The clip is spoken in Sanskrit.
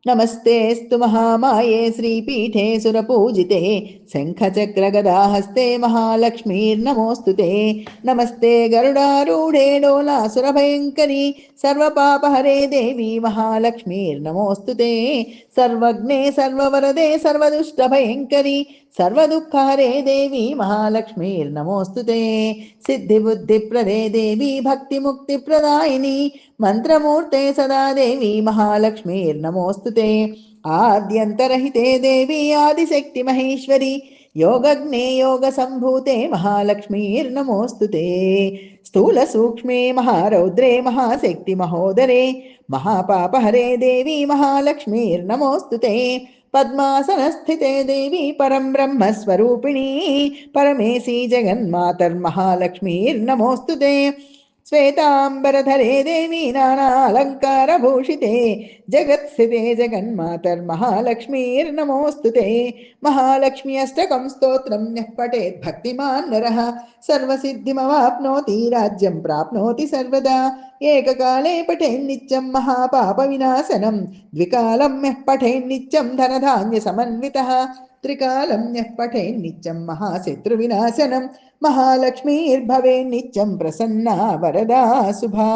नमस्तेऽस्तु महामाये श्रीपीठे सुरपूजिते शङ्खचक्रगदाहस्ते महालक्ष्मीर्नमोऽस्तु ते। नमस्ते गरुडारूढे डोलासुरभयङ्करी सर्वपापहरे देवी महालक्ष्मीर्नमोऽस्तु ते। सर्वज्ञे सर्ववरदे सर्वदुष्टभयङ्करी सर्वदुःखहरे देवी महालक्ष्मीर्नमोऽस्तु ते। सिद्धिबुद्धिप्रदे देवी भक्तिमुक्तिप्रदायिनी मंत्रमूर्ते सदा देवी महालक्ष्मीर्नमोऽस्तु ते। आद्यन्तरहिते देवी आदिशक्ति महेश्वरी योगज्ञे योगसम्भूते महालक्ष्मीर्नमोऽस्तु ते। स्थूलसूक्ष्मे महारौद्रे महाशक्ति महोदरे महापापहरे देवी महालक्ष्मीर्नमोऽस्तु ते। पद्मासनस्थिते देवी परं ब्रह्मस्वरूपिणी परमेशी जगन्मातर्महालक्ष्मीर्नमोऽस्तु ते। श्वेतांबरधरे देवी नानालङ्कारभूषिते जगत्स्थिते जगन्मातर्महालक्ष्मीर्नमोऽस्तु ते। महालक्ष्मी अष्टकं स्तोत्रं यः पठेत् भक्तिमान् नरः सर्वसिद्धिमवाप्नोति राज्यं प्राप्नोति सर्वदा। एककाले पठेन्नित्यं महापापविनाशनं द्विकालं यः पठेन्नित्यं धनधान्यसमन्वितः त्रिकालं यः पठेन्नित्यं महाशत्रुविनाशनं महालक्ष्मीर्भवेन्नित्यं प्रसन्ना वरदा शुभा।